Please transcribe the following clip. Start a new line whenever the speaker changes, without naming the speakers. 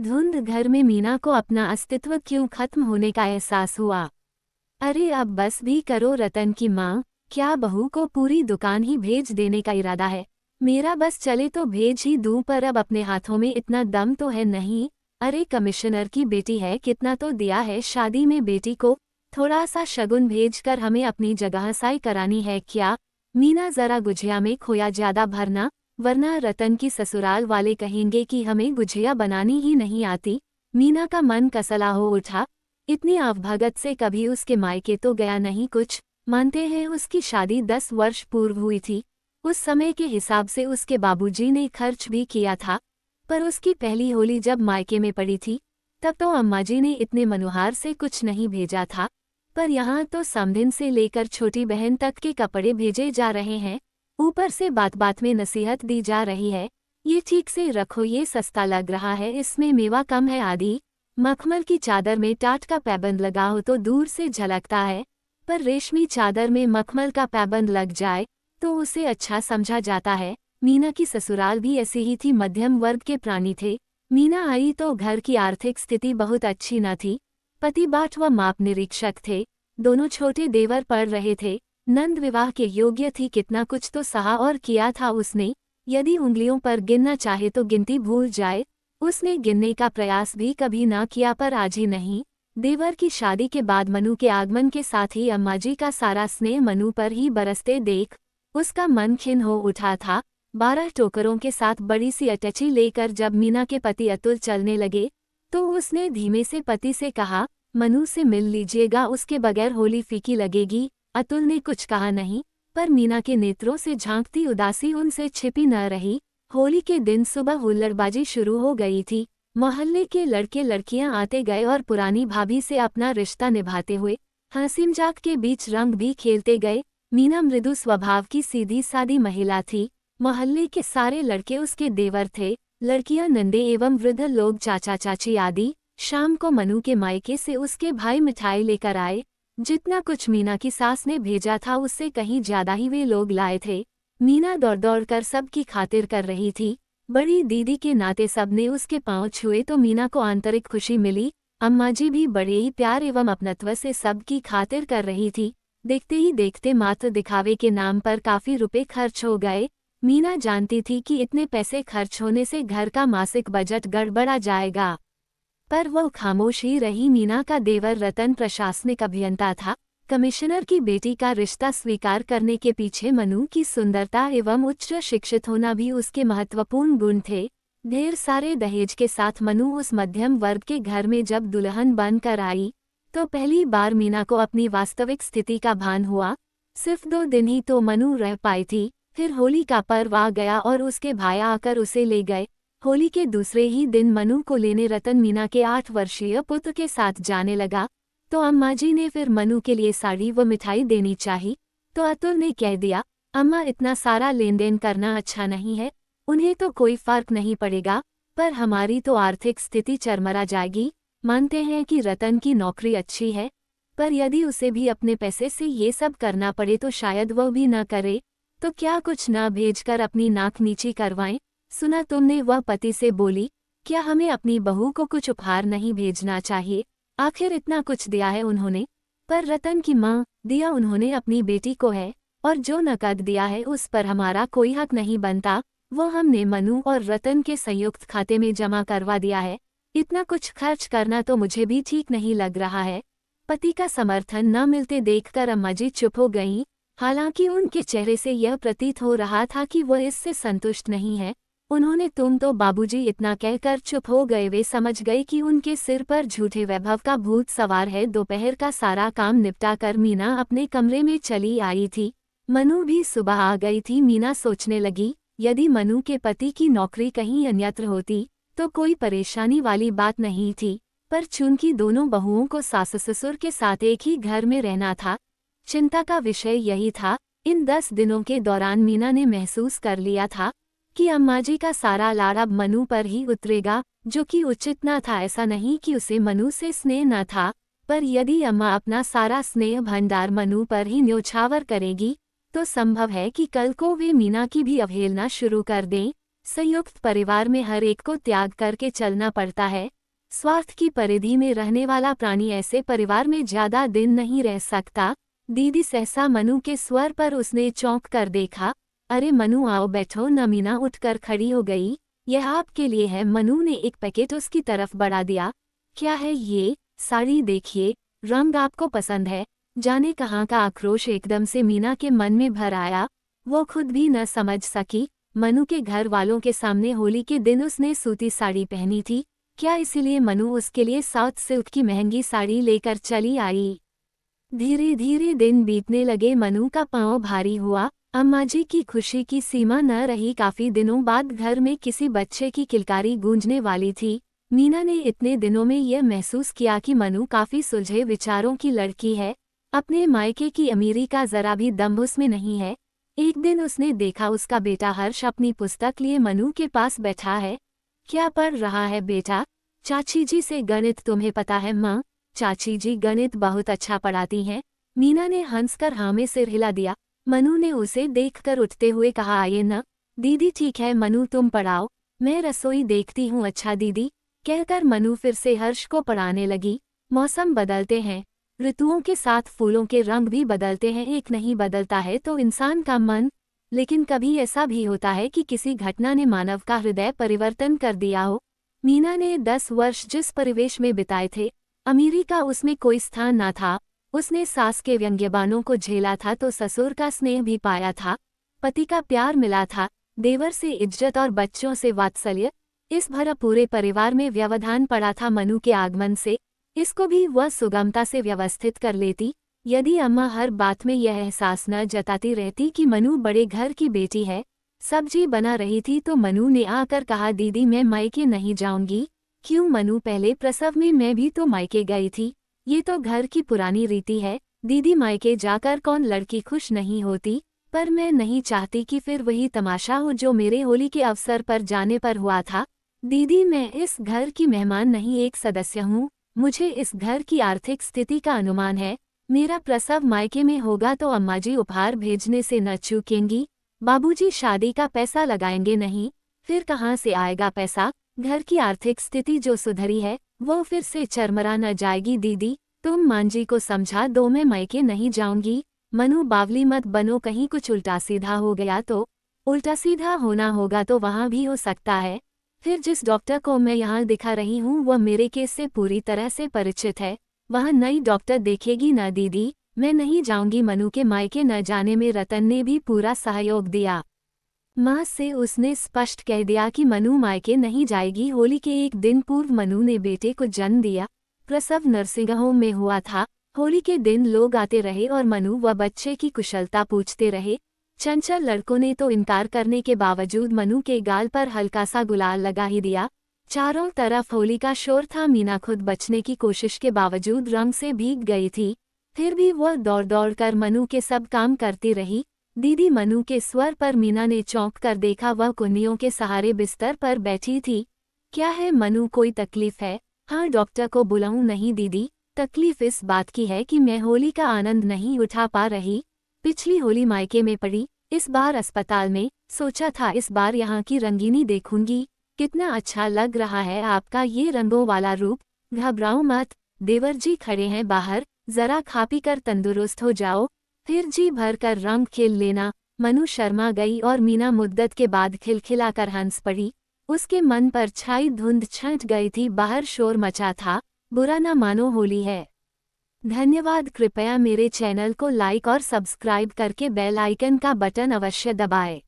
धुंध घर में मीना को अपना अस्तित्व क्यों खत्म होने का एहसास हुआ। अरे अब बस भी करो रतन की माँ, क्या बहू को पूरी दुकान ही भेज देने का इरादा है? मेरा बस चले तो भेज ही दूं, पर अब अपने हाथों में इतना दम तो है नहीं। अरे कमिश्नर की बेटी है, कितना तो दिया है शादी में बेटी को, थोड़ा सा शगुन भेजकर हमें अपनी जगह साई करानी है क्या? मीना जरा गुझिया में खोया ज्यादा भरना, वरना रतन की ससुराल वाले कहेंगे कि हमें गुझिया बनानी ही नहीं आती। मीना का मन कसला हो उठा। इतनी आवभगत से कभी उसके मायके तो गया नहीं। कुछ मानते हैं उसकी शादी 10 वर्ष पूर्व हुई थी, उस समय के हिसाब से उसके बाबूजी ने खर्च भी किया था। पर उसकी पहली होली जब मायके में पड़ी थी, तब तो अम्माजी ने इतने मनुहार से कुछ नहीं भेजा था। पर यहाँ तो समधिन से लेकर छोटी बहन तक के कपड़े भेजे जा रहे हैं, ऊपर से बात बात में नसीहत दी जा रही है, ये ठीक से रखो, ये सस्ता लग रहा है, इसमें मेवा कम है आदि। मखमल की चादर में टाट का पैबंद लगा हो तो दूर से झलकता है, पर रेशमी चादर में मखमल का पैबंद लग जाए तो उसे अच्छा समझा जाता है। मीना की ससुराल भी ऐसी ही थी, मध्यम वर्ग के प्राणी थे। मीना आई तो घर की आर्थिक स्थिति बहुत अच्छी न थी। पति बाट व माप निरीक्षक थे, दोनों छोटे देवर पढ़ रहे थे, नंद विवाह के योग्य थी। कितना कुछ तो सहा और किया था उसने, यदि उंगलियों पर गिनना चाहे तो गिनती भूल जाए। उसने गिनने का प्रयास भी कभी ना किया, पर आज ही नहीं, देवर की शादी के बाद मनु के आगमन के साथ ही अम्माजी का सारा स्नेह मनु पर ही बरसते देख उसका मन खिन्न हो उठा था। 12 टोकरों के साथ बड़ी सी अटैची लेकर जब मीना के पति अतुल चलने लगे तो उसने धीमे से पति से कहा, मनु से मिल लीजिएगा, उसके बगैर होली फीकी लगेगी। अतुल ने कुछ कहा नहीं, पर मीना के नेत्रों से झांकती उदासी उनसे छिपी न रही। होली के दिन सुबह हुल्लड़बाजी शुरू हो गई थी। मोहल्ले के लड़के लड़कियां आते गए और पुरानी भाभी से अपना रिश्ता निभाते हुए हंसी मजाक के बीच रंग भी खेलते गए। मीना मृदु स्वभाव की सीधी सादी महिला थी। मोहल्ले के सारे लड़के उसके देवर थे, लड़कियां नंदे एवं वृद्ध लोग चाचा चाची आदि। शाम को मनु के मायके से उसके भाई मिठाई लेकर आए। जितना कुछ मीना की सास ने भेजा था उससे कहीं ज्यादा ही वे लोग लाए थे। मीना दौड़ दौड़ कर सबकी खातिर कर रही थी। बड़ी दीदी के नाते सबने उसके पांव छुए तो मीना को आंतरिक खुशी मिली। अम्माजी भी बड़े ही प्यार एवं अपनत्व से सबकी खातिर कर रही थी। देखते ही देखते मात्र दिखावे के नाम पर काफी रुपए खर्च हो गए। मीना जानती थी कि इतने पैसे खर्च होने से घर का मासिक बजट गड़बड़ा जाएगा, पर वह खामोश ही रही। मीना का देवर रतन प्रशासनिक अभियंता था। कमिश्नर की बेटी का रिश्ता स्वीकार करने के पीछे मनु की सुंदरता एवं उच्च शिक्षित होना भी उसके महत्वपूर्ण गुण थे। ढेर सारे दहेज के साथ मनु उस मध्यम वर्ग के घर में जब दुल्हन बनकर आई तो पहली बार मीना को अपनी वास्तविक स्थिति का भान हुआ। सिर्फ 2 दिन ही तो मनु रह पाई थी, फिर होली का पर्व आ गया और उसके भाई आकर उसे ले गए। होली के दूसरे ही दिन मनु को लेने रतन मीना के 8 वर्षीय पुत्र के साथ जाने लगा, तो अम्माजी ने फिर मनु के लिए साड़ी व मिठाई देनी चाहिए, तो अतुल ने कह दिया, अम्मा इतना सारा लेन देन करना अच्छा नहीं है, उन्हें तो कोई फर्क नहीं पड़ेगा, पर हमारी तो आर्थिक स्थिति चरमरा जाएगी। मानते हैं कि रतन की नौकरी अच्छी है, पर यदि उसे भी अपने पैसे से ये सब करना पड़े तो शायद वह भी न करे, तो क्या कुछ न भेजकर अपनी नाक नीची करवाएं। सुना तुमने, वह पति से बोली, क्या हमें अपनी बहू को कुछ उपहार नहीं भेजना चाहिए? आखिर इतना कुछ दिया है उन्होंने। पर रतन की माँ, दिया उन्होंने अपनी बेटी को है, और जो नकद दिया है उस पर हमारा कोई हक नहीं बनता, वो हमने मनु और रतन के संयुक्त खाते में जमा करवा दिया है। इतना कुछ खर्च करना तो मुझे भी ठीक नहीं लग रहा है। पति का समर्थन न मिलते देखकर अम्माजी चुप हो गईं। हालांकि उनके चेहरे से यह प्रतीत हो रहा था कि वह इससे संतुष्ट नहीं है। उन्होंने तुम तो बाबूजी इतना कहकर चुप हो गए। वे समझ गए कि उनके सिर पर झूठे वैभव का भूत सवार है। दोपहर का सारा काम निपटाकर मीना अपने कमरे में चली आई थी। मनु भी सुबह आ गई थी। मीना सोचने लगी, यदि मनु के पति की नौकरी कहीं अन्यत्र होती तो कोई परेशानी वाली बात नहीं थी, पर चूंकि दोनों बहुओं को सास ससुर के साथ एक ही घर में रहना था, चिंता का विषय यही था। इन 10 दिनों के दौरान मीना ने महसूस कर लिया था कि अम्माजी का सारा लाड़ अब मनु पर ही उतरेगा, जो कि उचित न था। ऐसा नहीं कि उसे मनु से स्नेह न था, पर यदि अम्मा अपना सारा स्नेह भंडार मनु पर ही न्योछावर करेगी तो संभव है कि कल को वे मीना की भी अवहेलना शुरू कर दें। संयुक्त परिवार में हर एक को त्याग करके चलना पड़ता है। स्वार्थ की परिधि में रहने वाला प्राणी ऐसे परिवार में ज्यादा दिन नहीं रह सकता। दीदी सहसा मनु के स्वर पर उसने चौंक कर देखा। अरे मनु आओ बैठो। मीना उठकर खड़ी हो गई। यह आपके लिए है। मनु ने एक पैकेट उसकी तरफ बढ़ा दिया। क्या है ये? साड़ी देखिए, रंग आपको पसंद है? जाने कहाँ का आक्रोश एकदम से मीना के मन में भर आया। वो खुद भी न समझ सकी। मनु के घर वालों के सामने होली के दिन उसने सूती साड़ी पहनी थी। क्या इसीलिए मनु उसके लिए साउथ सिल्क की महंगी साड़ी लेकर चली आई? धीरे धीरे दिन बीतने लगे। मनु का पांव भारी हुआ। अम्मा जी की खुशी की सीमा न रही। काफी दिनों बाद घर में किसी बच्चे की किलकारी गूंजने वाली थी। मीना ने इतने दिनों में यह महसूस किया कि मनु काफी सुलझे विचारों की लड़की है। अपने मायके की अमीरी का जरा भी दम्भ उसमें नहीं है। एक दिन उसने देखा उसका बेटा हर्ष अपनी पुस्तक लिए मनु के पास बैठा है। क्या पढ़ रहा है बेटा? चाची जी से गणित। तुम्हें पता है माँ, चाची जी गणित बहुत अच्छा पढ़ाती हैं। मीना ने हंसकर हाँ में सिर हिला दिया। मनु ने उसे देखकर उठते हुए कहा, आइए न दीदी। ठीक है मनु, तुम पढ़ाओ, मैं रसोई देखती हूँ। अच्छा दीदी, कहकर मनु फिर से हर्ष को पढ़ाने लगी। मौसम बदलते हैं, ऋतुओं के साथ फूलों के रंग भी बदलते हैं। एक नहीं बदलता है तो इंसान का मन। लेकिन कभी ऐसा भी होता है कि किसी घटना ने मानव का हृदय परिवर्तन कर दिया हो। मीना ने 10 वर्ष जिस परिवेश में बिताए थे, अमीरी का उसमें कोई स्थान न था। उसने सास के व्यंग्यबानों को झेला था तो ससुर का स्नेह भी पाया था। पति का प्यार मिला था, देवर से इज्जत और बच्चों से वात्सल्य। इस भरा पूरे परिवार में व्यवधान पड़ा था मनु के आगमन से। इसको भी वह सुगमता से व्यवस्थित कर लेती। यदि अम्मा हर बात में यह एहसास न जताती रहती कि मनु बड़े घर की बेटी है। सब्जी बना रही थी तो मनु ने आकर कहा, दीदी मैं मायके नहीं जाऊंगी। क्यों मनु? पहले प्रसव में मैं भी तो मायके गई थी। ये तो घर की पुरानी रीति है। दीदी मायके जाकर कौन लड़की खुश नहीं होती? पर मैं नहीं चाहती कि फिर वही तमाशा हो जो मेरे होली के अवसर पर जाने पर हुआ था। दीदी मैं इस घर की मेहमान नहीं, एक सदस्य हूँ। मुझे इस घर की आर्थिक स्थिति का अनुमान है। मेरा प्रसव मायके में होगा तो अम्मा जी उपहार भेजने से न चूकेंगी। बाबूजी शादी का पैसा लगाएंगे नहीं। फिर कहाँ से आएगा पैसा? घर की आर्थिक स्थिति जो सुधरी है वो फिर से चरमरा न जाएगी। दीदी तुम मांझी को समझा दो, मैं मायके नहीं जाऊंगी। मनु बावली मत बनो, कहीं कुछ उल्टा सीधा हो गया तो? उल्टा सीधा होना होगा तो वहाँ भी हो सकता है। फिर जिस डॉक्टर को मैं यहाँ दिखा रही हूँ वह मेरे केस से पूरी तरह से परिचित है। वह नई डॉक्टर देखेगी ना दीदी। मैं नहीं जाऊंगी। मनु के मायके न जाने में रतन ने भी पूरा सहयोग दिया। माँ से उसने स्पष्ट कह दिया कि मनु मायके नहीं जाएगी। होली के एक दिन पूर्व मनु ने बेटे को जन्म दिया। प्रसव नर्सिंग होम में हुआ था। होली के दिन लोग आते रहे और मनु व बच्चे की कुशलता पूछते रहे। चंचल लड़कों ने तो इनकार करने के बावजूद मनु के गाल पर हल्का सा गुलाल लगा ही दिया। चारों तरफ होली का शोर था। मीना खुद बचने की कोशिश के बावजूद रंग से भीग गई थी। फिर भी वह दौड़ दौड़ कर मनु के सब काम करती रही। दीदी मनु के स्वर पर मीना ने चौंक कर देखा। वह कुन्नियों के सहारे बिस्तर पर बैठी थी। क्या है मनु, कोई तकलीफ है? हाँ डॉक्टर को बुलाऊं? नहीं दीदी, तकलीफ इस बात की है कि मैं होली का आनंद नहीं उठा पा रही। पिछली होली मायके में पड़ी, इस बार अस्पताल में। सोचा था इस बार यहाँ की रंगीनी देखूंगी। कितना अच्छा लग रहा है आपका ये रंगों वाला रूप। घबराओ मत, देवर जी खड़े हैं बाहर, जरा खा पी कर तंदुरुस्त हो जाओ, फिर जी भर कर रंग खेल लेना। मनु शर्मा गई और मीना मुद्दत के बाद खिलखिलाकर हंस पड़ी। उसके मन पर छाई धुंध छंट गई थी। बाहर शोर मचा था। बुरा न मानो, होली है। धन्यवाद। कृपया मेरे चैनल को लाइक और सब्सक्राइब करके बेल आइकन का बटन अवश्य दबाएं।